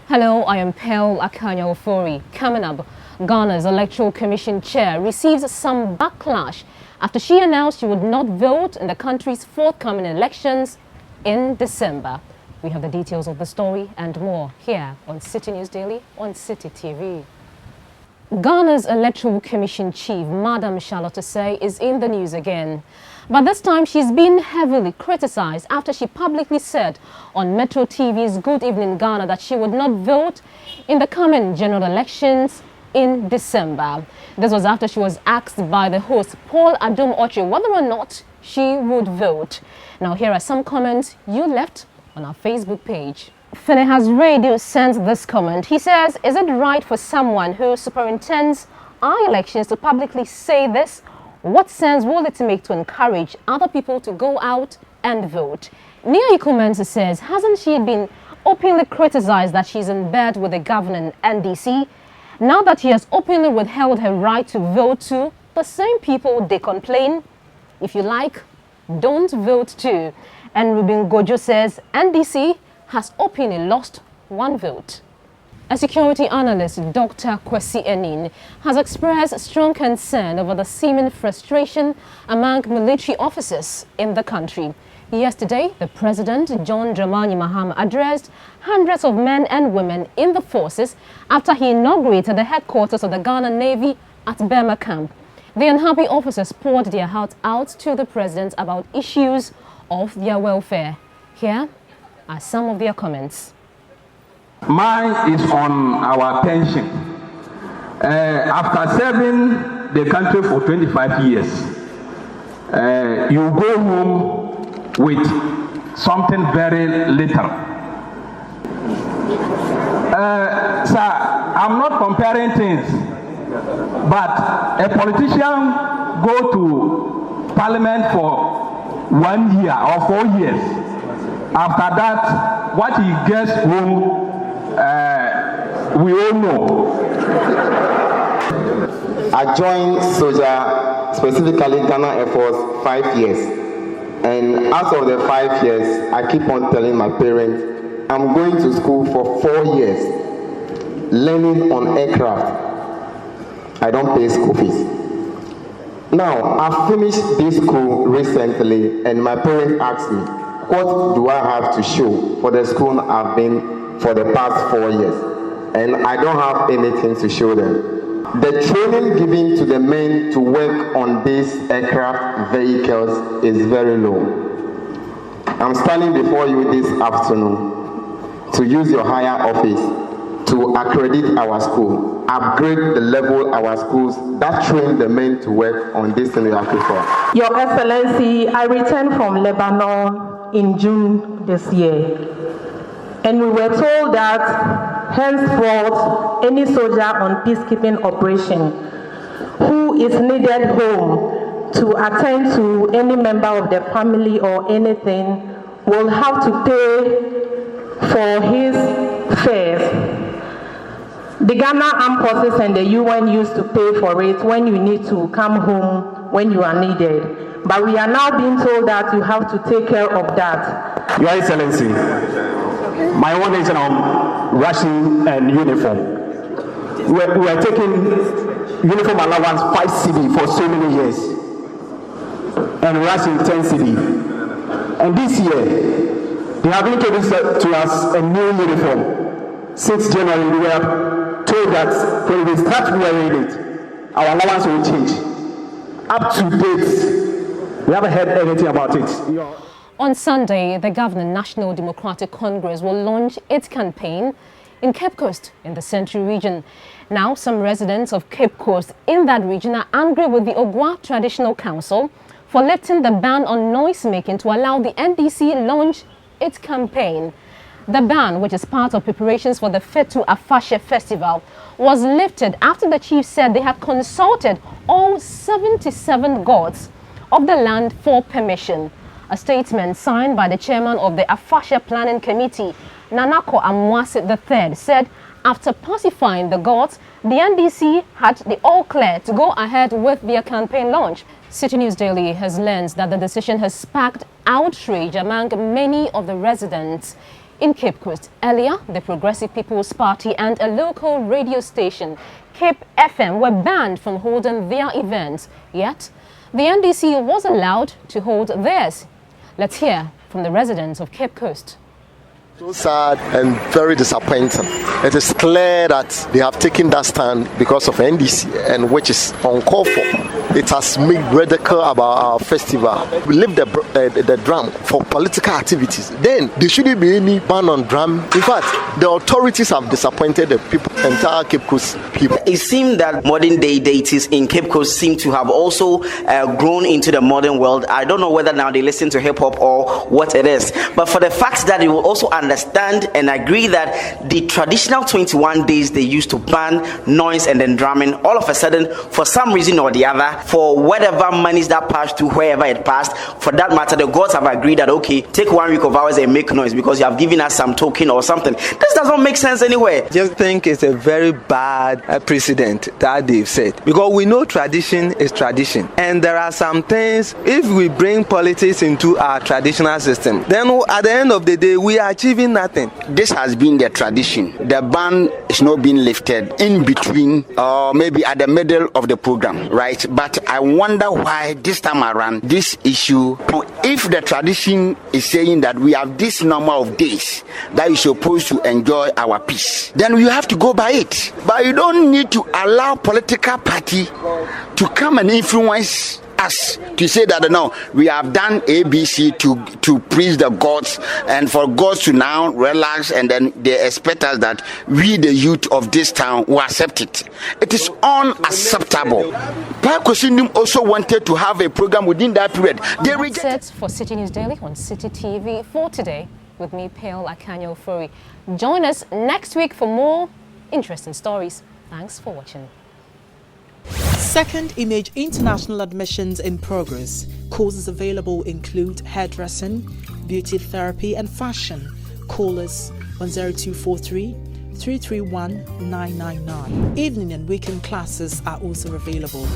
Hello, I am Pearl Akanya-Ofori. Coming up, Ghana's Electoral Commission chair receives some backlash after she announced she would not vote in the country's forthcoming elections in December. We have the details of the story and more here on Citi News Daily on CitiTV. Ghana's Electoral Commission chief, Madam Charlotte Osei, is in the news again. But this time she's been heavily criticized after she publicly said on Metro TV's Good Evening Ghana that she would not vote in the coming general elections in December. This was after she was asked by the host, Paul Adom Oche, whether or not she would vote. Now here are some comments you left on our Facebook page. Finehas Radio sends this comment. He says, is it right for someone who superintends our elections to publicly say this? What sense will it make to encourage other people to go out and vote? Nia Ikumensa says, hasn't she been openly criticized that she's in bed with the governing NDC? Now that she has openly withheld her right to vote to the same people they complain, if you like, don't vote too. And Ruben Gojo says, NDC has openly lost one vote. A security analyst, Dr. Kwesi Enin, has expressed strong concern over the seeming frustration among military officers in the country. Yesterday, the President, John Dramani Mahama, addressed hundreds of men and women in the forces after he inaugurated the headquarters of the Ghana Navy at Burma Camp. The unhappy officers poured their hearts out to the President about issues of their welfare. Here are some of their comments. Mine is on our pension. After serving the country for 25 years, you go home with something very little. Sir, I'm not comparing things, but a politician go to parliament for 1 year or 4 years. After that, what he gets home, we all know. I joined Soja, specifically Ghana Air Force, 5 years. And out of the 5 years, I keep on telling my parents, I'm going to school for 4 years, learning on aircraft. I don't pay school fees. Now, I finished this school recently, and my parents asked me, what do I have to show for the school I've been for the past 4 years? And I don't have anything to show them. The training given to the men to work on these aircraft vehicles is very low. I'm standing before you this afternoon to use your higher office to accredit our school, upgrade the level of our schools that train the men to work on this thing we are for. Your Excellency, I returned from Lebanon in June this year. And we were told that henceforth, any soldier on peacekeeping operation who is needed home to attend to any member of the family or anything will have to pay for his fares. The Ghana Armed Forces and the UN used to pay for it when you need to come home when you are needed. But we are now being told that you have to take care of that. Your Excellency, my own is on ration and uniform. We are taking uniform allowance 5 cedi for so many years, and ration 10 cedi. And this year, they have introduced to us a new uniform. Since January, we were told that when we start wearing it, our allowance will change. Up to date, we haven't heard anything about it. On Sunday, the governing National Democratic Congress will launch its campaign in Cape Coast in the Central region. Now, some residents of Cape Coast in that region are angry with the Ogwa Traditional Council for lifting the ban on noise-making to allow the NDC launch its campaign. The ban, which is part of preparations for the Fetu Afayhe festival, was lifted after the chief said they had consulted all 77 gods of the land for permission. A statement signed by the chairman of the Afayhe Planning Committee, Nanako Amwase III, said after pacifying the gods, the NDC had the all clear to go ahead with their campaign launch. Citi News Daily has learned that the decision has sparked outrage among many of the residents in Cape Coast. Earlier, the Progressive People's Party and a local radio station, Cape FM, were banned from holding their events. Yet, the NDC was allowed to hold theirs. Let's hear from the residents of Cape Coast. So sad and very disappointing. It is clear that they have taken that stand because of NDC, and which is uncalled for. It has made ridicule about our festival. We leave the drum for political activities. Then there shouldn't be any ban on drum. In fact, the authorities have disappointed the people, entire Cape Coast people. It seems that modern day deities in Cape Coast seem to have also grown into the modern world. I don't know whether now they listen to hip hop or what it is, but for the fact that they will also understand and agree that the traditional 21 days they used to ban noise and then drumming, all of a sudden, for some reason or the other, for whatever monies that passed to wherever it passed, for that matter, the gods have agreed that, okay, take 1 week of ours and make noise because you have given us some token or something. This does not make sense anywhere. Just think it's a very bad precedent that they've set, because we know tradition is tradition, and there are some things, if we bring politics into our traditional system, then at the end of the day we are achieving nothing. This has been the tradition. The ban is not being lifted in between or maybe at the middle of the program, right? But I wonder why this time around this issue, if the tradition is saying that we have this number of days that you're supposed to enjoy our peace, then you have to go by it. But you don't need to allow political party to come and influence us to say that no, we have done ABC to please the gods, and for gods to now relax, and then they expect us that we, the youth of this town, will accept it. It is unacceptable. Parkosinum also wanted to have a program within that period. They rejected. For Citi News Daily on CitiTV for today, with me, Pale Akanyo Ofori. Join us next week for more interesting stories. Thanks for watching. Second Image International admissions in progress. Courses available include hairdressing, beauty therapy and fashion. Call us 10243 331 999. Evening and weekend classes are also available.